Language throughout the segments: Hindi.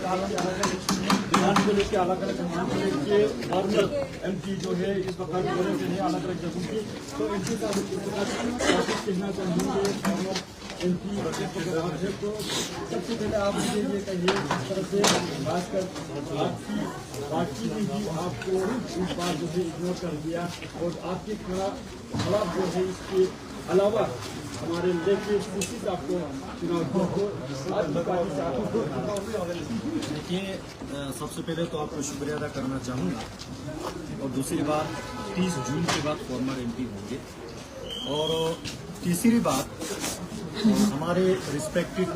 डिमांड को लेकर अलग अलग डिमांड को लेकर फॉर्मल MP जो है इस वक्त बोले कि नहीं अलग अलग जगहों की, तो MP का कहना चाहेंगे फॉर्मल MP है। तो सबसे पहले आप मुझे ये कहिए किस तरह से खासकर पार्टी ने ही आपको इस बार जो है इग्नोर कर दिया और आपके खिलाफ जो है इसके अलावा हमारे लेके कोशिश आपको चुनाव को देखिए, सबसे पहले तो आपको शुक्रिया अदा करना चाहूँगा और दूसरी बात 30 जून के बाद फॉर्मर MP होंगे और तीसरी बात हमारे रिस्पेक्टेड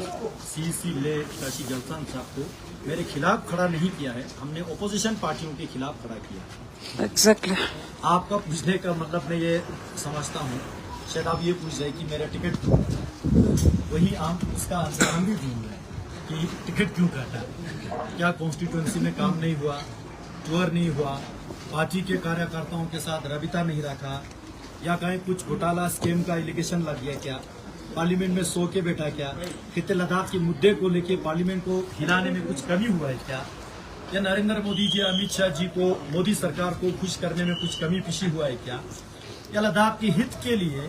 CEC ले काशी जलसान साहब को मेरे खिलाफ खड़ा नहीं किया है, हमने ओपोजिशन पार्टियों के खिलाफ खड़ा किया। एग्जैक्टली आपका पूछने का मतलब मैं ये समझता हूँ, शायद आप ये पूछ रहे कि मेरा टिकट क्यों, वही आप उसका आंसर हम भी ढूंढ रहे हैं कि टिकट क्यों काटा, क्या कॉन्स्टिट्यूंसी में काम नहीं हुआ, टूर नहीं हुआ, पार्टी के कार्यकर्ताओं के साथ राबिता नहीं रखा, या कहीं कुछ घोटाला स्कीम का एलिगेशन लग गया क्या, पार्लियामेंट में सो के बैठा क्या, खिते लद्दाख के मुद्दे को लेके पार्लियामेंट को हिलाने में कुछ कमी हुआ है क्या, या नरेंद्र मोदी जी अमित शाह जी को मोदी सरकार को खुश करने में कुछ कमी पीछी हुआ है क्या, या लद्दाख के हित के लिए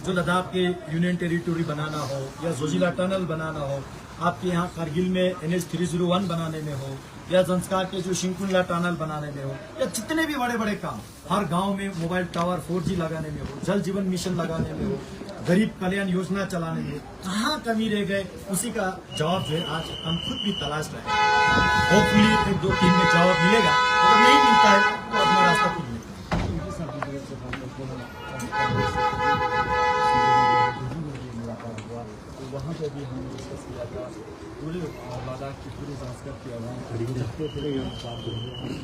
जो लद्दाख के यूनियन टेरिटोरी बनाना हो या जोजिला टनल बनाना हो, आपके यहाँ कारगिल में NH 301 बनाने में हो, या संस्कार के जो शिंकुला टनल बनाने में हो, या जितने भी बड़े बड़े काम, हर गांव में मोबाइल टावर 4G लगाने में हो, जल जीवन मिशन लगाने में हो, गरीब कल्याण योजना चलाने में कहाँ कमी रह गए, उसी का जवाब जो है आज हम खुद भी तलाश रहे हैं। होपफुली 1-2-3 में जवाब मिलेगा, अगर नहीं मिलता है तो अपना रास्ता खुद निकालेंगे। वहाँ पे भी हमने डिस्कस किया था, पूरे लद्दाख की पूरी संस्कृत की आवाम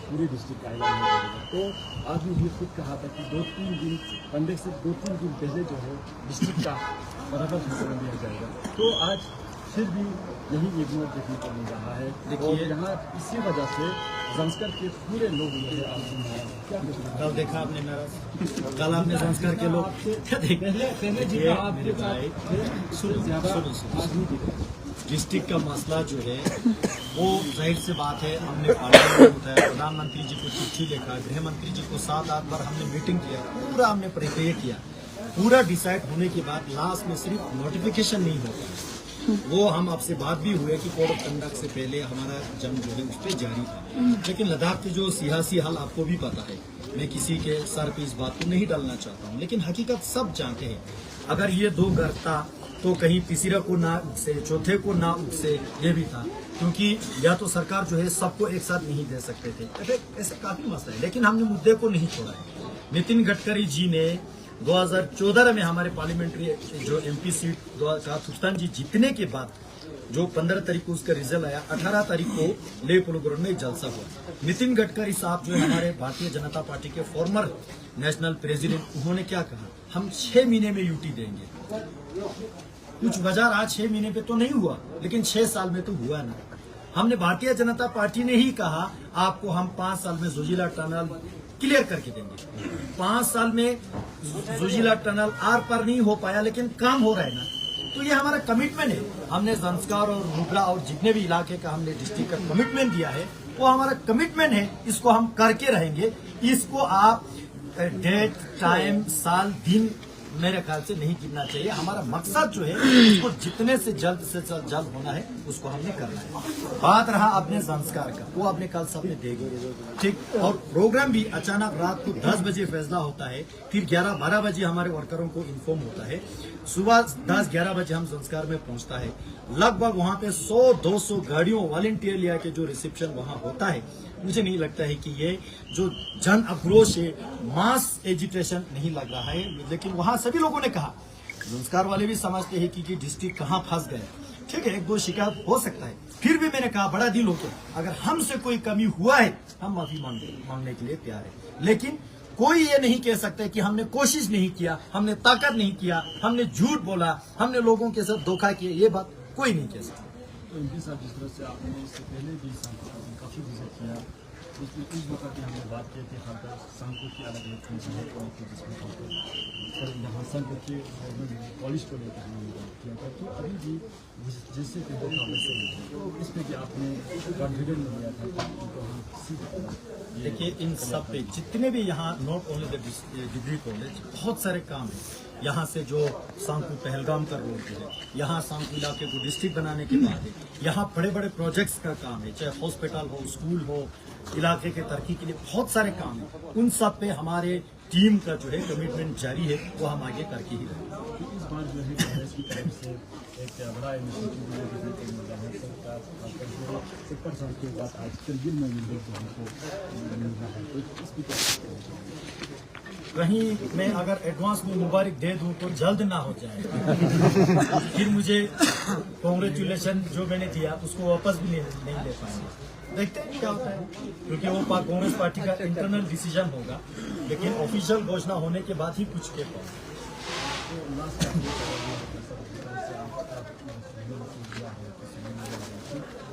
पूरे डिस्ट्रिक्ट का ऐलान हो जाएगा। तो आपने ये खुद कहा था कि 2-3 दिन पंडे से 2-3 दिन पहले जो है डिस्ट्रिक्ट का बराबर फैसला लिया जाएगा। तो आज फिर भी यही इग्नोर देखने को मिल रहा है। और यहाँ इसी वजह से संस्कार के पूरे लोग जो है क्या कल देखा आपने मेरा, कल आपने संस्कार के लोग डिस्ट्रिक्ट का मसला जो है वो जाहिर सी बात है, हमने पार्लियामेंट में उठाया, प्रधानमंत्री जी को चिट्ठी लिखा, गृह मंत्री जी को 7-8 बार हमने मीटिंग किया, पूरा हमने प्रिपेयर किया, पूरा डिसाइड होने के बाद लास्ट में सिर्फ नोटिफिकेशन नहीं होता, वो हम आपसे बात भी हुए कि कोड ऑफ कंडक्ट से पहले हमारा जंग जो है उस पर जारी था। लेकिन लद्दाख के जो सियासी हाल आपको भी पता है, मैं किसी के सर पे इस बात को नहीं डालना चाहता हूँ, लेकिन हकीकत सब जानते हैं। अगर ये 2 घर था तो कहीं तीसरा को ना उठ से, चौथे को ना उठ से, ये भी था, क्योंकि या तो सरकार जो है सबको एक साथ नहीं दे सकते थे, ऐसे काफी मसला है। लेकिन हमने मुद्दे को नहीं छोड़ा है। नितिन गडकरी जी ने 2014 में हमारे पार्लियामेंट्री जो MP सीट का सुल्तान जी जीतने के बाद जो 15 तारीख को उसका रिजल्ट आया, 18 तारीख को ले पुलग्रोन में जलसा हुआ। नितिन गडकरी साहब जो हमारे भारतीय जनता पार्टी के फॉर्मर नेशनल प्रेसिडेंट, उन्होंने क्या कहा, हम 6 महीने में यूटी देंगे। कुछ वजह आज 6 महीने पे तो नहीं हुआ, लेकिन 6 साल में तो हुआ ना। हमने भारतीय जनता पार्टी ने ही कहा आपको हम 5 साल में जोजिला टनल क्लियर करके देंगे। 5 साल में जोजिला टनल आर पार नहीं हो पाया, लेकिन काम हो रहा है ना, तो ये हमारा कमिटमेंट है। हमने संस्कार और नुब्रा और जितने भी इलाके का हमने डिस्ट्रिक्ट का कमिटमेंट दिया है, वो हमारा कमिटमेंट है, इसको हम करके रहेंगे। इसको आप डेट, टाइम, साल, दिन मेरे ख्याल से नहीं गिनना चाहिए। हमारा मकसद जो है उसको जितने से जल्द होना है उसको हमने करना है। बात रहा अपने संस्कार का, वो अपने कल सबने देंगे, ठीक। और प्रोग्राम भी अचानक रात को 10 बजे फैसला होता है, फिर 11-12 बजे हमारे वर्करों को इन्फॉर्म होता है, सुबह 10-11 बजे हम संस्कार में पहुंचता है। लगभग वहां पे 100-200 गाड़ियों वॉलंटियर लिया के जो रिसेप्शन वहां होता है, मुझे नहीं लगता है कि ये जो जन आक्रोश है, मास एजिटेशन नहीं लग रहा है। लेकिन वहां सभी लोगों ने कहा, संस्कार वाले भी समझते हैं कि डिस्ट्रिक्ट कहाँ फंस गए, ठीक है, 1-2 शिकायत हो सकता है। फिर भी मैंने कहा बड़ा दिल होकर अगर हमसे कोई कमी हुआ है हम माफी मांगने के लिए तैयार है। लेकिन कोई ये नहीं कह सकता कि हमने कोशिश नहीं किया, हमने ताकत नहीं किया, हमने झूठ बोला, हमने लोगों के साथ धोखा किया, ये बात कोई नहीं कह सकता। तो इनके साथ जिस तरह से आपने इससे पहले भी काफी विजिट किया, इस वक्त की हमने बात की थी खासकर सांको की अलग अलग चीज़ें हैं जिसमें पर यहाँ संघ के कॉलेज को लेकर हमने बात किया था। तो अभी भी जैसे कि देखा वैसे तो इस पर कि आपने कॉन्फिडेंट लिया था कि इनको हम किसी देखिए, इन सब पे जितने भी यहाँ not only the degree college, बहुत सारे काम है। यहाँ से जो सांकू पहलगाम का रोड है, यहाँ सांकू इलाके को डिस्ट्रिक्ट बनाने के बाद है, यहाँ बड़े बड़े प्रोजेक्ट्स का काम है, चाहे हॉस्पिटल हो, स्कूल हो, इलाके के तरक्की के लिए बहुत सारे काम है। उन सब पे हमारे टीम का जो है कमिटमेंट जारी है, वो हम आगे करके ही रहेंगे। इस बार जो है कांग्रेस की तरफ से एक बड़ा इनिशिएटिव देखने को मिल रहा है। सरकार 70 साल के बाद आज करगिल में मिल रहा है, तो इस पर कहीं मैं अगर एडवांस में मुबारक दे दूं तो जल्द ना हो जाए, फिर मुझे कॉन्ग्रेचुलेशन जो मैंने दिया उसको वापस भी नहीं ले पाएंगे। देखते हैं क्या होता है, क्योंकि वो कांग्रेस पार्टी का इंटरनल डिसीजन होगा, लेकिन ऑफिशियल घोषणा होने के बाद ही कुछ कह पाएंगे।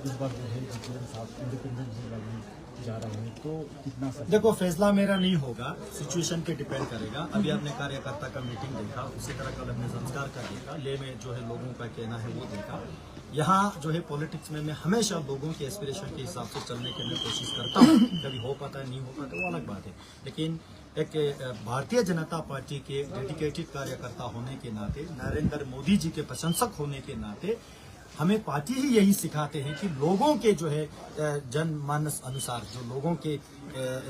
इस बार जो है इंडिपेंडेंट जा रहे हैं, तो कितना देखो, फैसला मेरा नहीं होगा, सिचुएशन पे डिपेंड करेगा। अभी आपने कार्यकर्ता का मीटिंग देखा, उसी तरह कल हमने संस्कार का देखा, ले में जो है लोगों का कहना है वो देखा। यहाँ जो है पॉलिटिक्स में मैं हमेशा लोगों के एस्पिरेशन के हिसाब से चलने की मैं कोशिश करता हूँ। कभी हो पाता है, नहीं हो पाता, वो अलग बात है। लेकिन एक भारतीय जनता पार्टी के डेडिकेटेड कार्यकर्ता होने के नाते, नरेंद्र मोदी जी के प्रशंसक होने के नाते, हमें पार्टी ही यही सिखाते हैं कि लोगों के जो है जनमानस अनुसार, जो लोगों के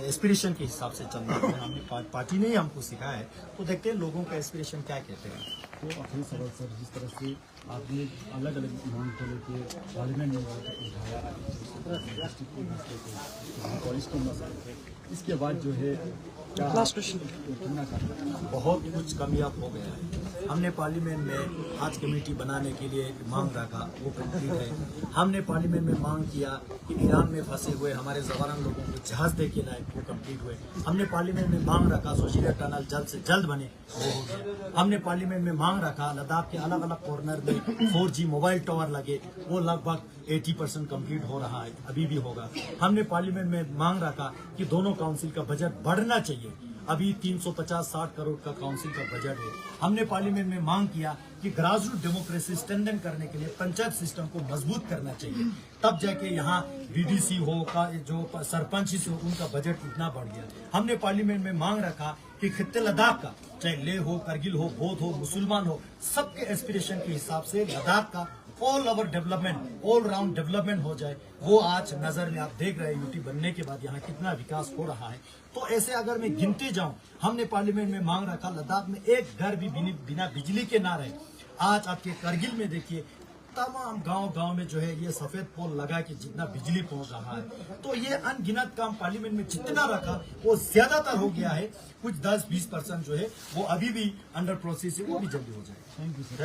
एस्पिरेशन के हिसाब से चलना है, हमने पार्टी ने ही हमको सिखाया है। तो देखते हैं लोगों का एस्पिरेशन क्या कहते हैं। तो आखिरी सवाल सर, जिस तरह से आपने अलग अलग मांग को लेकर पार्लियामेंट में उठाया, कॉलेज को मसले थे, इसके बाद जो है लास्ट क्वेश्चन, बहुत कुछ कामयाब हो गया है। हमने पार्लियामेंट में आज कमेटी बनाने के लिए मांग रखा, वो कंप्लीट है। हमने पार्लियामेंट में मांग किया कि ईरान में फंसे हुए हमारे जवान लोगों को जहाज दे के लाए, वो कंप्लीट हुए। हमने पार्लियामेंट में मांग रखा जोजिला टनल जल्द से जल्द बने, वो हो गया। हमने पार्लियामेंट में मांग रखा लद्दाख के अलग अलग कॉर्नर में 4G मोबाइल टावर लगे, वो लगभग 80% कंप्लीट हो रहा है, अभी भी होगा। हमने पार्लियामेंट में मांग रखा कि दोनों काउंसिल का बजट बढ़ना चाहिए, अभी 350-60 करोड़ का काउंसिल का बजट है। हमने पार्लियामेंट में मांग किया कि ग्रासरूट डेमोक्रेसी स्ट्रेंथन करने के लिए पंचायत सिस्टम को मजबूत करना चाहिए, तब जाके यहाँ बीडीसी हो का जो सरपंच हो उनका बजट इतना बढ़ गया। हमने पार्लियामेंट में मांग रखा कि खित्ते लद्दाख का, चाहे लेह हो, करगिल हो, बौद्ध हो, मुसलमान हो, सबके एस्पिरेशन के हिसाब से लद्दाख का all over development, all round development हो जाए। वो आज नजर में आप देख रहे हैं, यूटी बनने के बाद यहाँ कितना विकास हो रहा है। तो ऐसे अगर मैं गिनते जाऊं, हमने पार्लियामेंट में मांग रखा लद्दाख में एक घर भी बिना बिजली के ना रहे। आज आपके करगिल में देखिए, तमाम गांव में जो है ये सफेद पोल लगा के जितना बिजली पहुंच रहा है। तो ये अनगिनत काम पार्लियामेंट में जितना रखा वो ज्यादातर हो गया है। कुछ 10-20% जो है वो अभी भी अंडर प्रोसेस है, वो भी जल्दी हो जाए। Thank you sir.